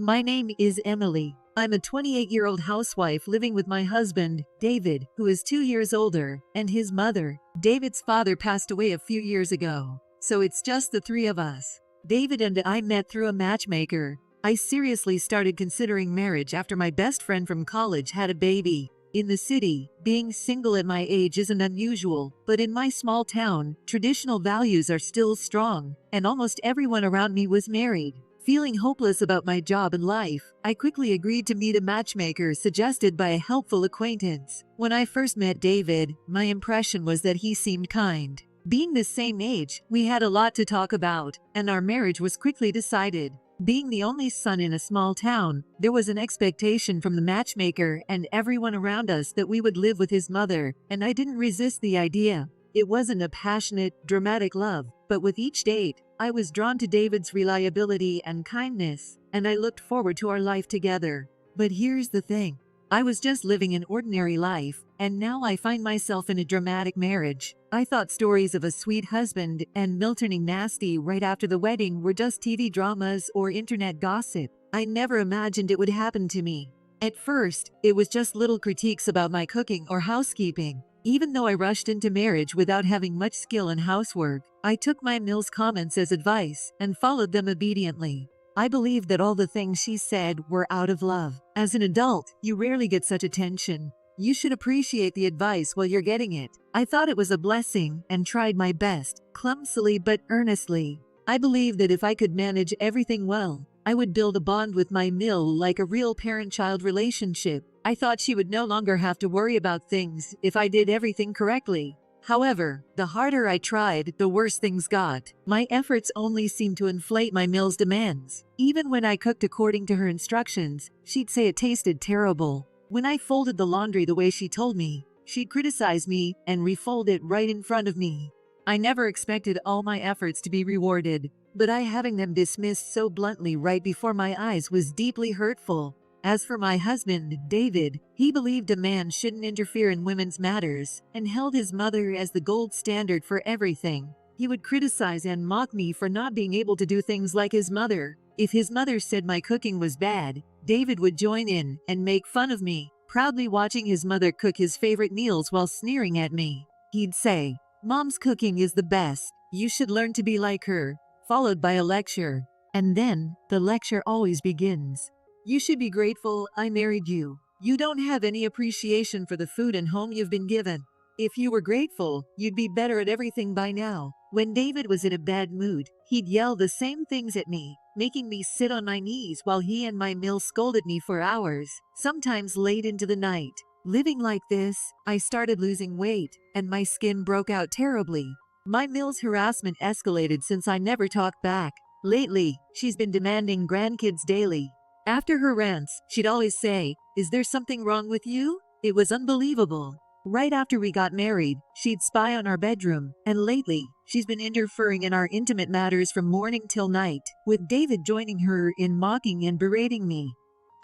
My name is Emily. I'm a 28-year-old housewife living with my husband, David, who is 2 years older, and his mother. David's father passed away a few years ago, so it's just the three of us. David and I met through a matchmaker. I seriously started considering marriage after my best friend from college had a baby. In the city, being single at my age isn't unusual, but in my small town, traditional values are still strong, and almost everyone around me was married. Feeling hopeless about my job and life, I quickly agreed to meet a matchmaker suggested by a helpful acquaintance. When I first met David, my impression was that he seemed kind. Being the same age, we had a lot to talk about, and our marriage was quickly decided. Being the only son in a small town, there was an expectation from the matchmaker and everyone around us that we would live with his mother, and I didn't resist the idea. It wasn't a passionate, dramatic love, but with each date, I was drawn to David's reliability and kindness, and I looked forward to our life together. But here's the thing. I was just living an ordinary life, and now I find myself in a dramatic marriage. I thought stories of a sweet husband and Mill turning nasty right after the wedding were just TV dramas or internet gossip. I never imagined it would happen to me. At first, it was just little critiques about my cooking or housekeeping. Even though I rushed into marriage without having much skill in housework, I took my Mill's comments as advice and followed them obediently. I believed that all the things she said were out of love. As an adult, you rarely get such attention. You should appreciate the advice while you're getting it. I thought it was a blessing and tried my best, clumsily but earnestly. I believed that if I could manage everything well, I would build a bond with my Mill like a real parent-child relationship. I thought she would no longer have to worry about things if I did everything correctly. However, the harder I tried, the worse things got. My efforts only seemed to inflate my Mill's demands. Even when I cooked according to her instructions, she'd say it tasted terrible. When I folded the laundry the way she told me, she'd criticize me and refold it right in front of me. I never expected all my efforts to be rewarded, but I having them dismissed so bluntly right before my eyes was deeply hurtful. As for my husband, David, he believed a man shouldn't interfere in women's matters and held his mother as the gold standard for everything. He would criticize and mock me for not being able to do things like his mother. If his mother said my cooking was bad, David would join in and make fun of me, proudly watching his mother cook his favorite meals while sneering at me. He'd say, "Mom's cooking is the best. You should learn to be like her," followed by a lecture. And then, the lecture always begins. "You should be grateful I married you. You don't have any appreciation for the food and home you've been given. If you were grateful, you'd be better at everything by now." When David was in a bad mood, he'd yell the same things at me, making me sit on my knees while he and my Mill scolded me for hours, sometimes late into the night. Living like this, I started losing weight, and my skin broke out terribly. My Mill's harassment escalated since I never talked back. Lately, she's been demanding grandkids daily. After her rants, she'd always say, "Is there something wrong with you?" It was unbelievable. Right after we got married, she'd spy on our bedroom, and lately, she's been interfering in our intimate matters from morning till night, with David joining her in mocking and berating me.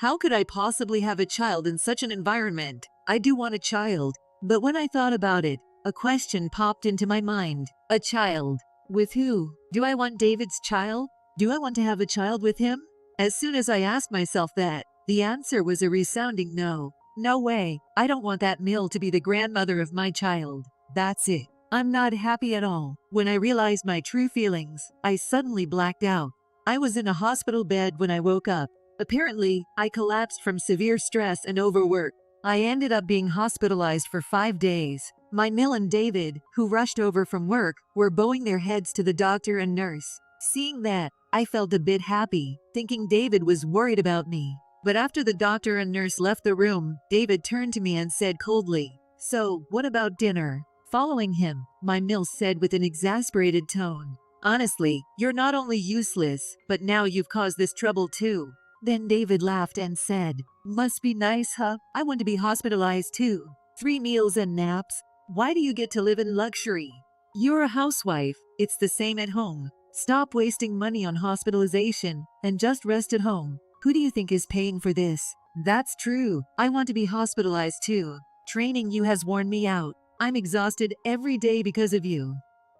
How could I possibly have a child in such an environment? I do want a child, but when I thought about it, a question popped into my mind. A child. With who? Do I want David's child? Do I want to have a child with him? As soon as I asked myself that, the answer was a resounding no. No way. I don't want that Mill to be the grandmother of my child. That's it. I'm not happy at all. When I realized my true feelings, I suddenly blacked out. I was in a hospital bed when I woke up. Apparently, I collapsed from severe stress and overwork. I ended up being hospitalized for 5 days. My Mill and David, who rushed over from work, were bowing their heads to the doctor and nurse. Seeing that, I felt a bit happy, thinking David was worried about me. But after the doctor and nurse left the room, David turned to me and said coldly, "So, what about dinner?" Following him, my Mill said with an exasperated tone, "Honestly, you're not only useless, but now you've caused this trouble too." Then David laughed and said, "Must be nice, huh? I want to be hospitalized too. 3 meals and naps. Why do you get to live in luxury? You're a housewife. It's the same at home. Stop wasting money on hospitalization and just rest at home. Who do you think is paying for this?" That's true. I want to be hospitalized too. Training you has worn me out. I'm exhausted every day because of you.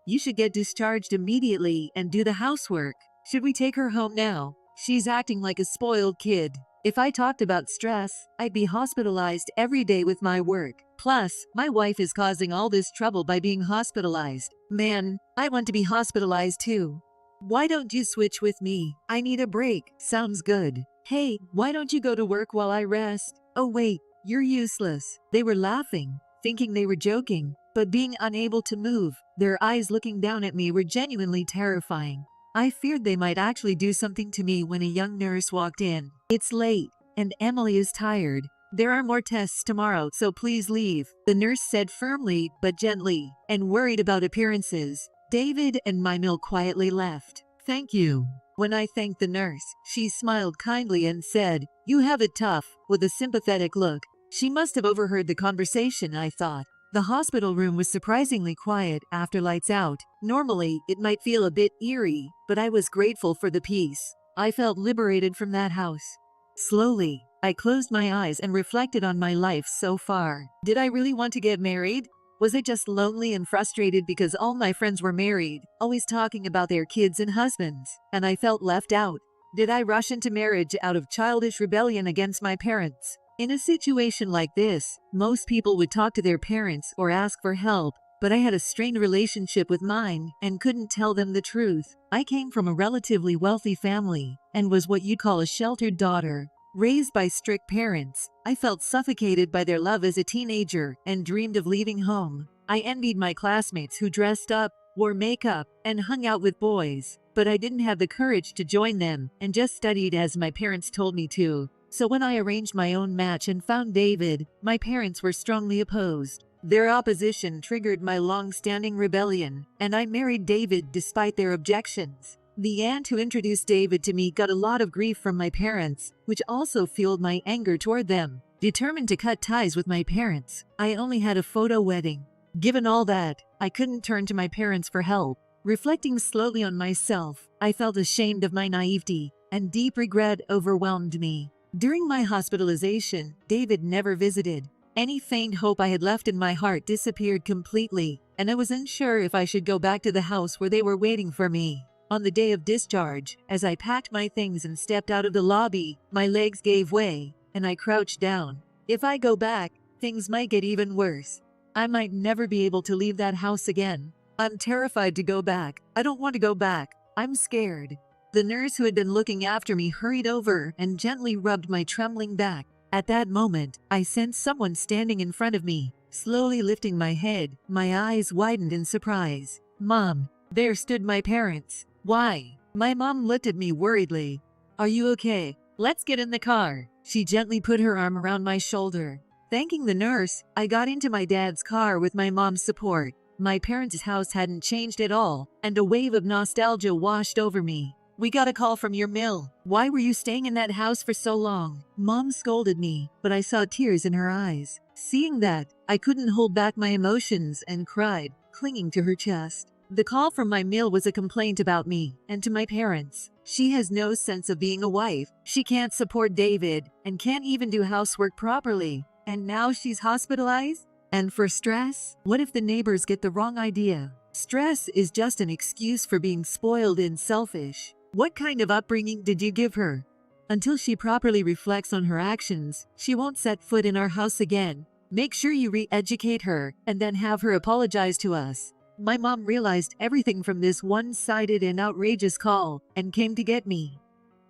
You should get discharged immediately and do the housework. Should we take her home now? She's acting like a spoiled kid. If I talked about stress, I'd be hospitalized every day with my work. Plus, my wife is causing all this trouble by being hospitalized. Man, I want to be hospitalized too. Why don't you switch with me? I need a break. Sounds good. Hey, why don't you go to work while I rest? Oh wait, you're useless. They were laughing, thinking they were joking, but being unable to move, their eyes looking down at me were genuinely terrifying. I feared they might actually do something to me when a young nurse walked in. It's late, and Emily is tired. There are more tests tomorrow, so please leave, the nurse said firmly but gently, and worried about appearances. David and my meal quietly left. Thank you. When I thanked the nurse, she smiled kindly and said, "You have it tough," with a sympathetic look. She must have overheard the conversation, I thought. The hospital room was surprisingly quiet after lights out. Normally, it might feel a bit eerie, but I was grateful for the peace. I felt liberated from that house. Slowly, I closed my eyes and reflected on my life so far. Did I really want to get married? Was I just lonely and frustrated because all my friends were married, always talking about their kids and husbands, and I felt left out? Did I rush into marriage out of childish rebellion against my parents? In a situation like this, most people would talk to their parents or ask for help, but I had a strained relationship with mine and couldn't tell them the truth. I came from a relatively wealthy family and was what you'd call a sheltered daughter. Raised by strict parents, I felt suffocated by their love as a teenager and dreamed of leaving home. I envied my classmates who dressed up, wore makeup, and hung out with boys, but I didn't have the courage to join them and just studied as my parents told me to. So when I arranged my own match and found David, my parents were strongly opposed. Their opposition triggered my long-standing rebellion, and I married David despite their objections. The aunt who introduced David to me got a lot of grief from my parents, which also fueled my anger toward them. Determined to cut ties with my parents, I only had a photo wedding. Given all that, I couldn't turn to my parents for help. Reflecting slowly on myself, I felt ashamed of my naivety, and deep regret overwhelmed me. During my hospitalization, David never visited. Any faint hope I had left in my heart disappeared completely, and I was unsure if I should go back to the house where they were waiting for me. On the day of discharge, as I packed my things and stepped out of the lobby, my legs gave way, and I crouched down. If I go back, things might get even worse. I might never be able to leave that house again. I'm terrified to go back. I don't want to go back. I'm scared. The nurse who had been looking after me hurried over and gently rubbed my trembling back. At that moment, I sensed someone standing in front of me. Slowly lifting my head, my eyes widened in surprise. Mom. There stood my parents. Why? My mom looked at me worriedly. Are you okay? Let's get in the car. She gently put her arm around my shoulder. Thanking the nurse, I got into my dad's car with my mom's support. My parents' house hadn't changed at all, and a wave of nostalgia washed over me. We got a call from your mill. Why were you staying in that house for so long? Mom scolded me, but I saw tears in her eyes. Seeing that, I couldn't hold back my emotions and cried, clinging to her chest. The call from my mill was a complaint about me and to my parents. She has no sense of being a wife. She can't support David and can't even do housework properly. And now she's hospitalized? And for stress? What if the neighbors get the wrong idea? Stress is just an excuse for being spoiled and selfish. What kind of upbringing did you give her? Until she properly reflects on her actions, she won't set foot in our house again. Make sure you re-educate her and then have her apologize to us. My mom realized everything from this one-sided and outrageous call and came to get me.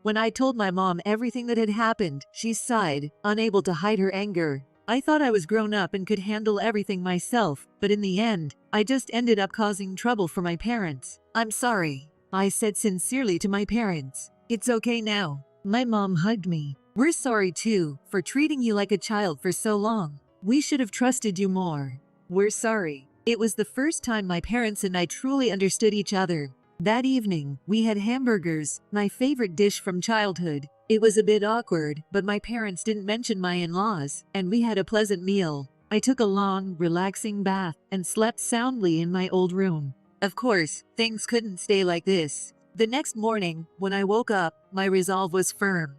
When I told my mom everything that had happened, she sighed, unable to hide her anger. I thought I was grown up and could handle everything myself, but in the end, I just ended up causing trouble for my parents. I'm sorry, I said sincerely to my parents. It's okay now. My mom hugged me. We're sorry too, for treating you like a child for so long. We should have trusted you more. We're sorry. It was the first time my parents and I truly understood each other. That evening, we had hamburgers, my favorite dish from childhood. It was a bit awkward, but my parents didn't mention my in-laws, and we had a pleasant meal. I took a long, relaxing bath and slept soundly in my old room. Of course, things couldn't stay like this. The next morning, when I woke up, my resolve was firm.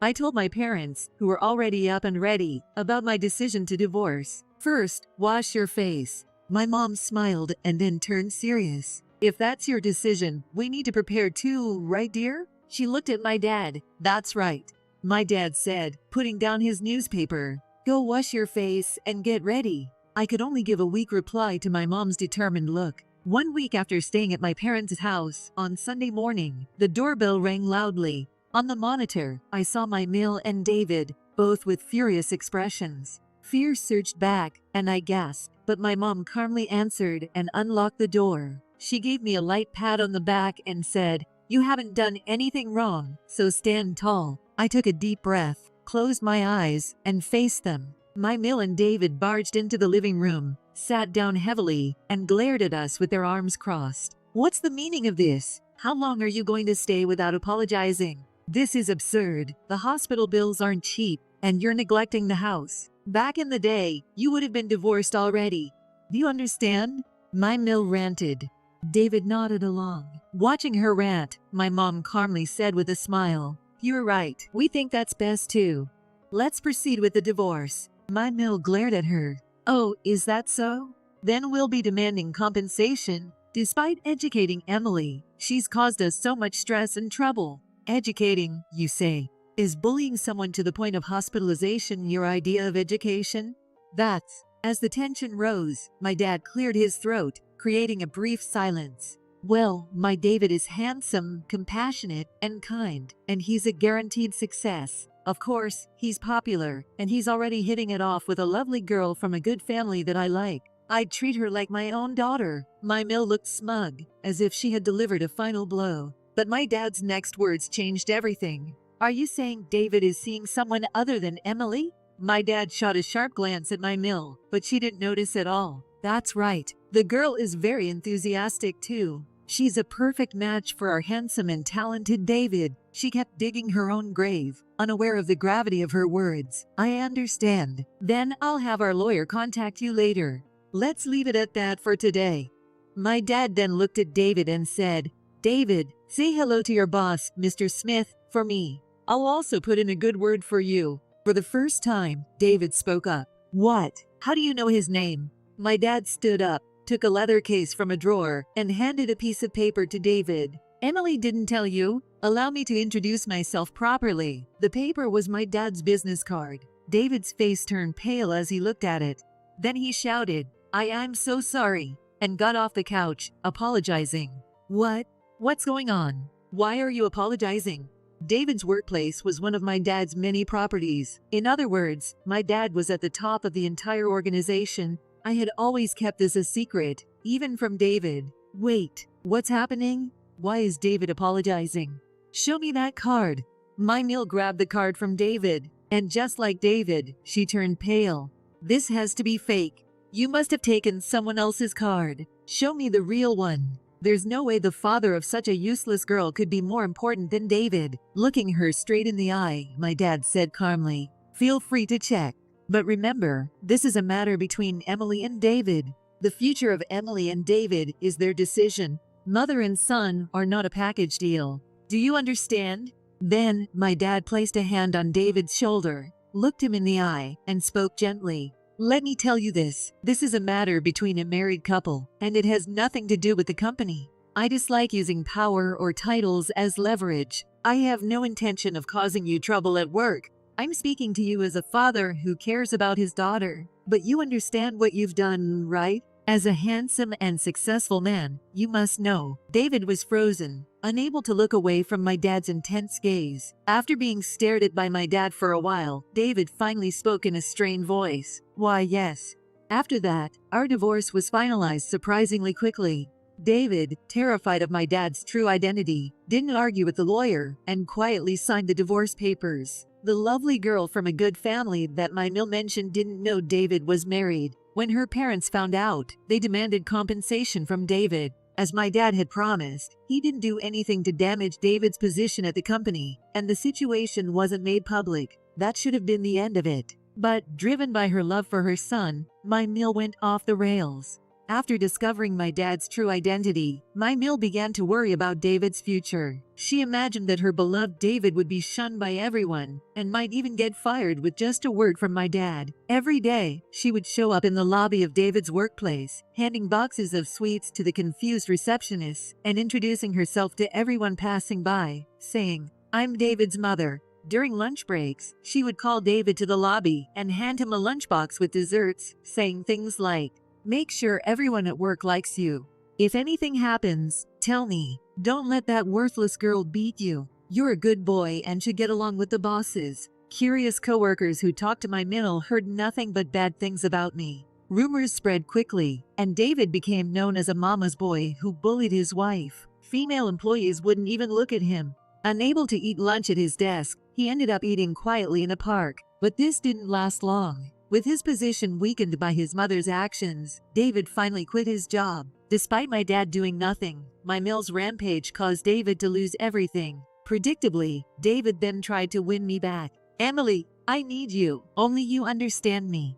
I told my parents, who were already up and ready, about my decision to divorce. First, wash your face. My mom smiled and then turned serious. If that's your decision, we need to prepare too, right dear? She looked at my dad. That's right, my dad said, putting down his newspaper. Go wash your face and get ready. I could only give a weak reply to my mom's determined look. 1 week after staying at my parents' house, on Sunday morning, the doorbell rang loudly. On the monitor, I saw my Mill and David, both with furious expressions. Fear surged back, and I gasped, but my mom calmly answered and unlocked the door. She gave me a light pat on the back and said, "You haven't done anything wrong, so stand tall." I took a deep breath, closed my eyes, and faced them. My Mill and David barged into the living room, sat down heavily, and glared at us with their arms crossed. "What's the meaning of this? How long are you going to stay without apologizing? This is absurd. The hospital bills aren't cheap, and you're neglecting the house. Back in the day, you would have been divorced already. Do you understand?" My Mill ranted. David nodded along. Watching her rant, my mom calmly said with a smile, "You're right. We think that's best too. Let's proceed with the divorce." My Mill glared at her. "Oh, is that so? Then we'll be demanding compensation. Despite educating Emily, she's caused us so much stress and trouble." Educating, you say? Is bullying someone to the point of hospitalization your idea of education? That's. As the tension rose, my dad cleared his throat, creating a brief silence. "Well, my David is handsome, compassionate, and kind, and he's a guaranteed success. Of course, he's popular, and he's already hitting it off with a lovely girl from a good family that I like. I'd treat her like my own daughter." My Mill looked smug, as if she had delivered a final blow. But my dad's next words changed everything. "Are you saying David is seeing someone other than Emily?" My dad shot a sharp glance at my Mill, but she didn't notice at all. "That's right. The girl is very enthusiastic too. She's a perfect match for our handsome and talented David." She kept digging her own grave, unaware of the gravity of her words. "I understand. Then I'll have our lawyer contact you later. Let's leave it at that for today." My dad then looked at David and said, "David, say hello to your boss, Mr. Smith, for me. I'll also put in a good word for you." For the first time, David spoke up. "What? How do you know his name?" My dad stood up, took a leather case from a drawer, and handed a piece of paper to David. "Emily didn't tell you. Allow me to introduce myself properly." The paper was my dad's business card. David's face turned pale as he looked at it. Then he shouted, I'm so sorry," and got off the couch, apologizing. "What? What's going on? Why are you apologizing?" David's workplace was one of my dad's many properties. In other words, my dad was at the top of the entire organization. I had always kept this a secret, even from David. "Wait, what's happening? Why is David apologizing? Show me that card." My Mill grabbed the card from David, and just like David, she turned pale. "This has to be fake. You must have taken someone else's card. Show me the real one. There's no way the father of such a useless girl could be more important than David." Looking her straight in the eye, my dad said calmly, "Feel free to check. But remember, this is a matter between Emily and David. The future of Emily and David is their decision. Mother and son are not a package deal. Do you understand?" Then, my dad placed a hand on David's shoulder, looked him in the eye, and spoke gently. "Let me tell you this. This is a matter between a married couple, and it has nothing to do with the company. I dislike using power or titles as leverage. I have no intention of causing you trouble at work. I'm speaking to you as a father who cares about his daughter. But you understand what you've done, right? As a handsome and successful man, you must know." David was frozen, unable to look away from my dad's intense gaze. After being stared at by my dad for a while, David finally spoke in a strained voice. "Why, yes." After that, our divorce was finalized surprisingly quickly. David, terrified of my dad's true identity, didn't argue with the lawyer and quietly signed the divorce papers. The lovely girl from a good family that my Mill mentioned didn't know David was married. When her parents found out, they demanded compensation from David. As my dad had promised, he didn't do anything to damage David's position at the company, and the situation wasn't made public. That should have been the end of it. But, driven by her love for her son, my Mill went off the rails. After discovering my dad's true identity, my Mill began to worry about David's future. She imagined that her beloved David would be shunned by everyone, and might even get fired with just a word from my dad. Every day, she would show up in the lobby of David's workplace, handing boxes of sweets to the confused receptionists, and introducing herself to everyone passing by, saying, "I'm David's mother." During lunch breaks, she would call David to the lobby and hand him a lunchbox with desserts, saying things like, "Make sure everyone at work likes you. If anything happens, tell me. Don't let that worthless girl beat you. You're a good boy and should get along with the bosses." Curious coworkers who talked to my Mill heard nothing but bad things about me. Rumors spread quickly, and David became known as a mama's boy who bullied his wife. Female employees wouldn't even look at him. Unable to eat lunch at his desk, he ended up eating quietly in a park. But this didn't last long. With his position weakened by his mother's actions, David finally quit his job. Despite my dad doing nothing, my Mill's rampage caused David to lose everything. Predictably, David then tried to win me back. "Emily, I need you. Only you understand me.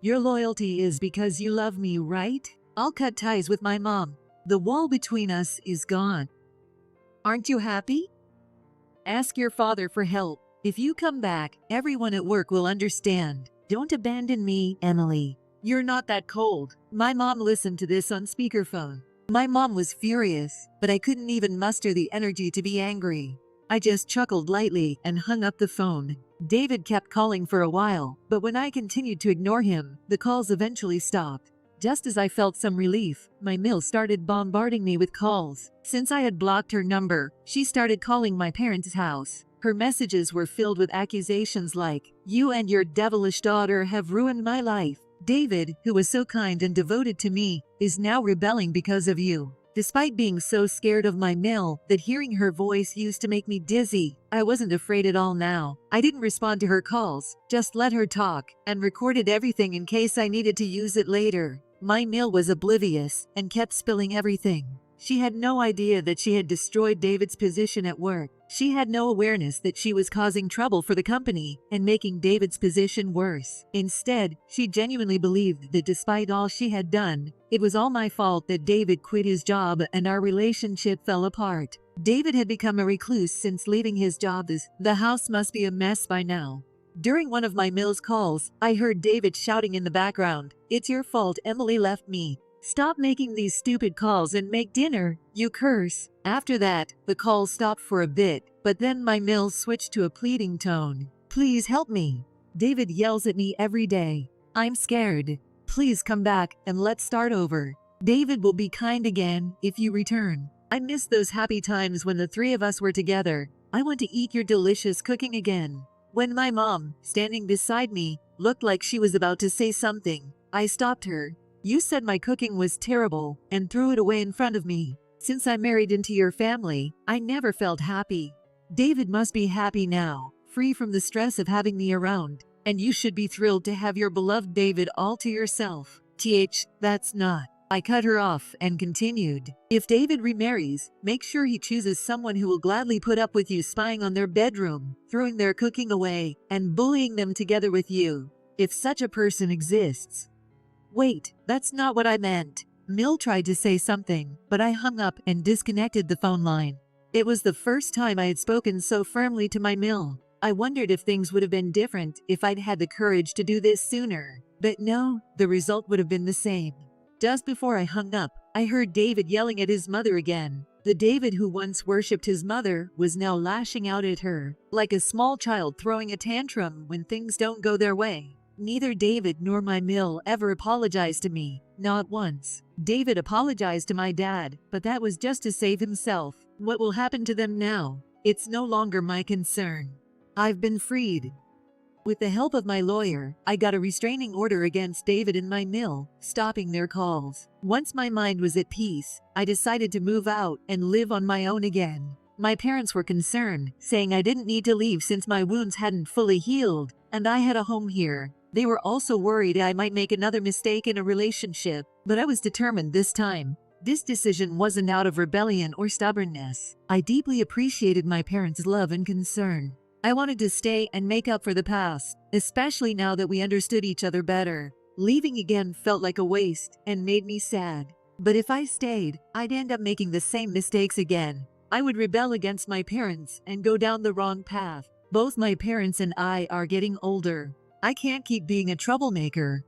Your loyalty is because you love me, right? I'll cut ties with my mom. The wall between us is gone. Aren't you happy? Ask your father for help. If you come back, everyone at work will understand. Don't abandon me, Emily. You're not that cold." My mom listened to this on speakerphone. My mom was furious, but I couldn't even muster the energy to be angry. I just chuckled lightly and hung up the phone. David kept calling for a while, but when I continued to ignore him, the calls eventually stopped. Just as I felt some relief, my Mill started bombarding me with calls. Since I had blocked her number, she started calling my parents' house. Her messages were filled with accusations like, "You and your devilish daughter have ruined my life. David, who was so kind and devoted to me, is now rebelling because of you." Despite being so scared of my Mill that hearing her voice used to make me dizzy, I wasn't afraid at all now. I didn't respond to her calls, just let her talk, and recorded everything in case I needed to use it later. My Mill was oblivious and kept spilling everything. She had no idea that she had destroyed David's position at work. She had no awareness that she was causing trouble for the company and making David's position worse. Instead, she genuinely believed that despite all she had done, it was all my fault that David quit his job and our relationship fell apart. David had become a recluse since leaving his job. The house must be a mess by now. During one of my Mill's calls, I heard David shouting in the background, "It's your fault Emily left me. Stop making these stupid calls and make dinner, you curse." After that, the call stopped for a bit, but then my Mill switched to a pleading tone. "Please help me. David yells at me every day. I'm scared. Please come back and let's start over. David will be kind again if you return. I miss those happy times when the three of us were together. I want to eat your delicious cooking again." When my mom, standing beside me, looked like she was about to say something, I stopped her. "You said my cooking was terrible and threw it away in front of me. Since I married into your family, I never felt happy. David must be happy now, free from the stress of having me around, and you should be thrilled to have your beloved David all to yourself. That's not." I cut her off and continued, "If David remarries, make sure he chooses someone who will gladly put up with you spying on their bedroom, throwing their cooking away, and bullying them together with you. If such a person exists." Wait, that's not what I meant. Mill tried to say something, but I hung up and disconnected the phone line. It was the first time I had spoken so firmly to my Mill. I wondered if things would have been different if I'd had the courage to do this sooner. But no, the result would have been the same. Just before I hung up, I heard David yelling at his mother again. The David who once worshipped his mother was now lashing out at her, like a small child throwing a tantrum when things don't go their way. Neither David nor my Mill ever apologized to me, not once. David apologized to my dad, but that was just to save himself. What will happen to them now? It's no longer my concern. I've been freed. With the help of my lawyer, I got a restraining order against David and my Mill, stopping their calls. Once my mind was at peace, I decided to move out and live on my own again. My parents were concerned, saying I didn't need to leave since my wounds hadn't fully healed, and I had a home here. They were also worried I might make another mistake in a relationship, but I was determined this time. This decision wasn't out of rebellion or stubbornness. I deeply appreciated my parents' love and concern. I wanted to stay and make up for the past, especially now that we understood each other better. Leaving again felt like a waste and made me sad. But if I stayed, I'd end up making the same mistakes again. I would rebel against my parents and go down the wrong path. Both my parents and I are getting older. I can't keep being a troublemaker.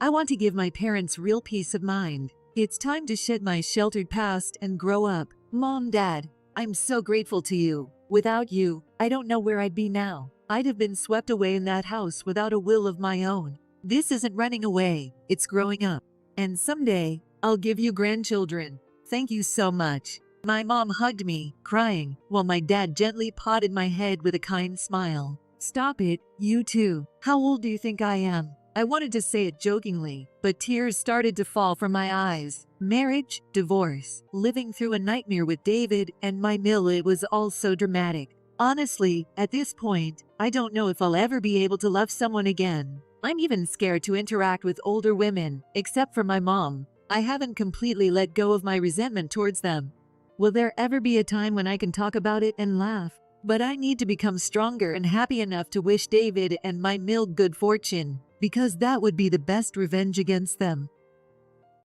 I want to give my parents real peace of mind. It's time to shed my sheltered past and grow up. Mom, Dad, I'm so grateful to you. Without you, I don't know where I'd be now. I'd have been swept away in that house without a will of my own. This isn't running away, it's growing up. And someday, I'll give you grandchildren. Thank you so much. My mom hugged me, crying, while my dad gently patted my head with a kind smile. Stop it, you too. How old do you think I am? I wanted to say it jokingly, but tears started to fall from my eyes. Marriage, divorce, living through a nightmare with David and my mill, it was all so dramatic. Honestly, at this point, I don't know if I'll ever be able to love someone again. I'm even scared to interact with older women, except for my mom. I haven't completely let go of my resentment towards them. Will there ever be a time when I can talk about it and laugh? But I need to become stronger and happy enough to wish David and my mill good fortune, because that would be the best revenge against them.